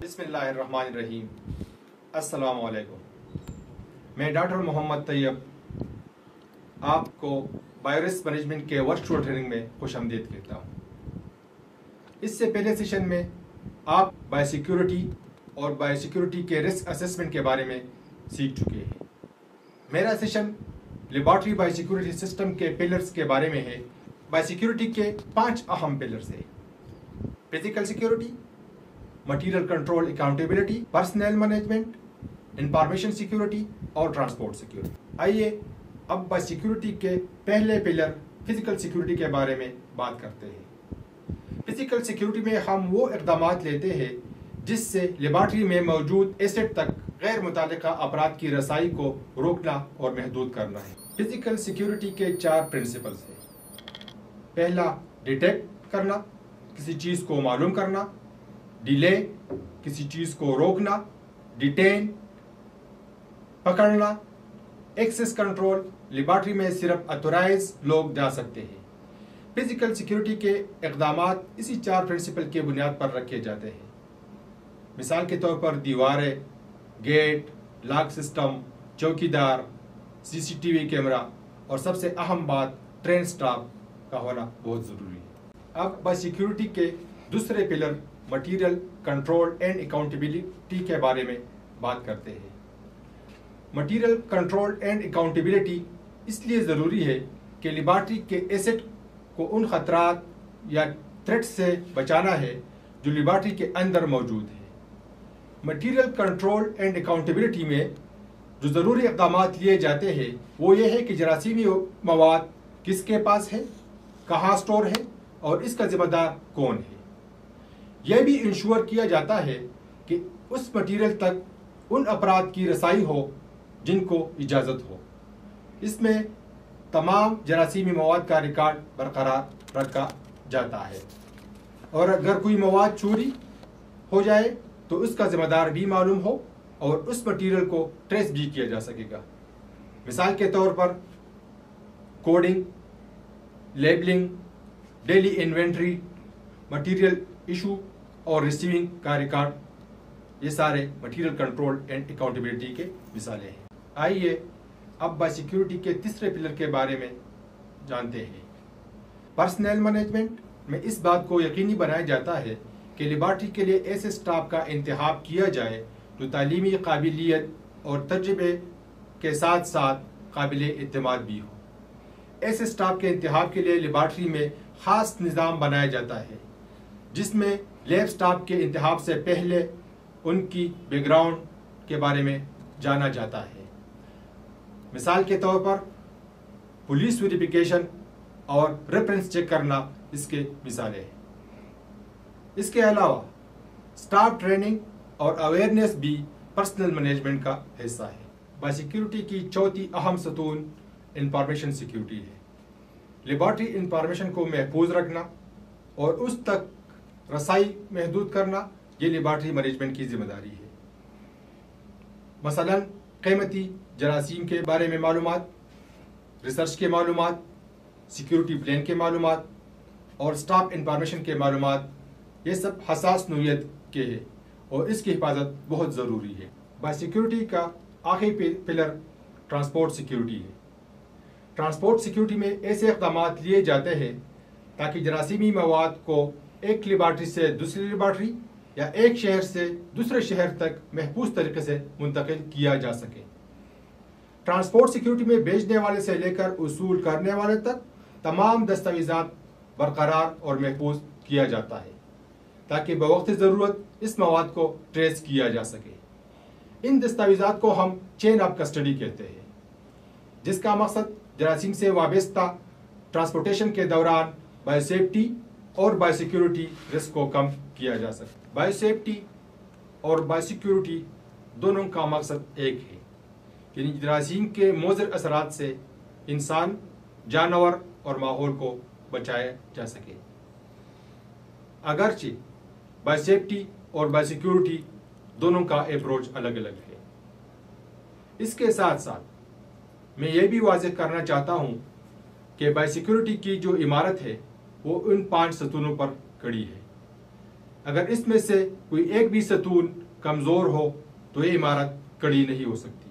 بسم اللہ الرحمن الرحیم۔ السلام علیکم۔ میں ڈاکٹر محمد طیب آپ کو بایو رسک مینجمنٹ کے ورچوئل ٹریننگ میں خوش آمدید کہتا ہوں۔ اس سے پہلے سیشن میں آپ بایو سیکیورٹی اور بایو سیکیورٹی کے رسک اسسمنٹ کے بارے میں سیکھ چکے ہیں۔ میرا session laboratory bio security system کے پلرز کے بارے میں ہے۔ بایو سیکیورٹی کے 5 اہم پلرز ہیں: physical security, material control accountability, personnel management, information security اور ٹرانسپورٹ سیکیورٹی۔ آئیے اب بایو سیکیورٹی کے پہلے پلر فزیکل سیکیورٹی کے بارے میں بات کرتے ہیں۔ فزیکل سیکیورٹی میں ہم وہ اقدامات لیتے ہیں جس سے لیبارٹری میں موجود ایسٹ تک غیر متعلقہ افراد کی رسائی کو روکنا اور محدود کرنا ہے۔ فزیکل سیکیورٹی کے 4 پرنسپلز ہیں۔ پہلا، ڈیٹیکٹ کرنا، کسی چیز کو معلوم کرنا; ڈیلے، کسی چیز کو روکنا; ڈیٹین، پکڑنا; ایکسس کنٹرول، لیبارٹری میں صرف اتھورائز لوگ جا سکتے ہیں۔ فزیکل سیکیورٹی کے اقدامات اسی 4 پرنسپل کی بنیاد پر رکھے جاتے ہیں۔ مثال کے طور پر دیواریں، گیٹ، لاک سسٹم، چوکیدار، CCTV کیمرہ اور سب سے اہم بات ٹرین سٹاف کا ہونا بہت ضروری ہے۔ اب بایو سیکیورٹی کے دوسرے pillar material control and accountability کے بارے میں بات کرتے ہیں۔ مٹیریل کنٹرول اینڈ اکاؤنٹیبلٹی اس لیے ضروری ہے کہ لیبارٹری کے ایسٹ کو ان خطرات یا تھریٹ سے بچانا ہے جو لیبارٹری کے اندر موجود ہے۔ مٹیریل کنٹرول اینڈ اکاؤنٹیبلٹی میں جو ضروری اقدامات لیے جاتے ہیں وہ یہ ہے کہ جراثیمی مواد کس کے پاس ہے، کہاں سٹور ہے اور اس کا ذمہ دار کون ہے۔ یہ بھی انشور کیا جاتا ہے کہ اس مٹیریل تک ان افراد کی رسائی ہو جن کو اجازت ہو۔ اس میں تمام جراثیمی مواد کا ریکارڈ برقرار رکھا جاتا ہے، اور اگر کوئی مواد چوری ہو جائے تو اس کا ذمہ دار بھی معلوم ہو اور اس مٹیریل کو ٹریس بھی کیا جا سکے گا۔ مثال کے طور پر coding, labelling, daily inventory, material issue اور ریسیونگ کا ریکارڈ، یہ سارے مٹیریل کنٹرول اینڈ اکاؤنٹیبلٹی کے مثالیں ہیں۔ آئیے اب بایو سیکیورٹی کے تیسرے پلر کے بارے میں جانتے ہیں۔ پرسنل مینجمنٹ میں اس بات کو یقینی بنایا جاتا ہے کہ لیبارٹری کے لیے ایسے سٹاف کا انتخاب کیا جائے جو تعلیمی قابلیت اور تجربے کے ساتھ ساتھ قابل اعتماد بھی ہو۔ ایسے سٹاف کے انتخاب کے لیے لیبارٹری میں خاص نظام بنایا جاتا ہے جس میں لیب سٹاف کے انتخاب سے پہلے ان کی بیک گراؤنڈ کے بارے میں جانا جاتا ہے۔ مثال کے طور پر پولیس ویریفیکیشن اور ریفرنس چیک کرنا اس کے مثالیں ہیں۔ اس کے علاوہ سٹاف ٹریننگ اور اویئرنیس بھی پرسنل مینجمنٹ کا حصہ ہے۔ بایو سیکیورٹی کی چوتھی اہم ستون انفارمیشن سیکیورٹی ہے۔ لیبارٹری انفارمیشن کو محفوظ رکھنا اور اس تک رسائی محدود کرنا یہ لیبارٹری مینجمنٹ کی ذمہ داری ہے۔ مثلاً قیمتی جراثیم کے بارے میں معلومات، ریسرچ کے معلومات، سیکیورٹی پلان کے معلومات اور سٹاف انفارمیشن کے معلومات، یہ سب حساس نوعیت کے ہیں اور اس کی حفاظت بہت ضروری ہے۔ بایو سیکیورٹی کا آخری پلر ٹرانسپورٹ سیکیورٹی ہے۔ ٹرانسپورٹ سیکیورٹی میں ایسے اقدامات لیے جاتے ہیں تاکہ جراثیمی مواد کو ایک لیبارٹری سے دوسری لیبارٹری یا ایک شہر سے دوسرے شہر تک محفوظ طریقے سے منتقل کیا جا سکے۔ ٹرانسپورٹ سیکیورٹی میں بیچنے والے سے لے کر وصول کرنے والے تک تمام دستاویزات برقرار اور محفوظ کیا جاتا ہے تاکہ بوقت ضرورت اس مواد کو ٹریس کیا جا سکے۔ ان دستاویزات کو ہم چین آف کسٹڈی کہتے ہیں، جس کا مقصد جراثیم سے وابستہ ٹرانسپورٹیشن کے دوران بایو سیفٹی اور بایو سیکیورٹی رسک کو کم کیا جا سکے۔ بایو سیفٹی اور بایو سیکیورٹی دونوں کا مقصد ایک ہے، یعنی جراثیم کے مضر اثرات سے انسان، جانور اور ماحول کو بچایا جا سکے۔ اگرچہ بایو سیفٹی اور بایو سیکیورٹی دونوں کا اپروچ الگ الگ ہے۔ اس کے ساتھ ساتھ میں یہ بھی واضح کرنا چاہتا ہوں کہ بایو سیکیورٹی کی جو عمارت ہے وہ ان 5 ستونوں پر کھڑی ہے۔ اگر اس میں سے کوئی ایک بھی ستون کمزور ہو تو یہ عمارت کڑی نہیں ہو سکتی.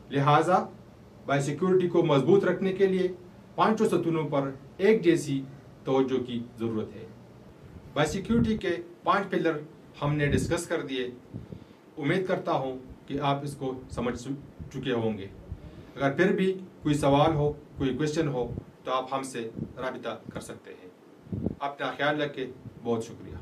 لہٰذا بائی سیکورٹی کو مضبوط رکھنے کے لیے پانچوں ستونوں پر ایک جیسی توجہ کی ضرورت ہے. بائی سیکورٹی کے 5 پلر ہم نے ڈسکس کر دیے. امید کرتا ہوں کہ آپ اس کو سمجھ چکے ہوں گے. اگر پھر بھی کوئی سوال ہو، کوئی کوشچن ہو تو آپ ہم سے رابطہ کر سکتے ہیں. اپنا خیال رکھیں. بہت شکریہ.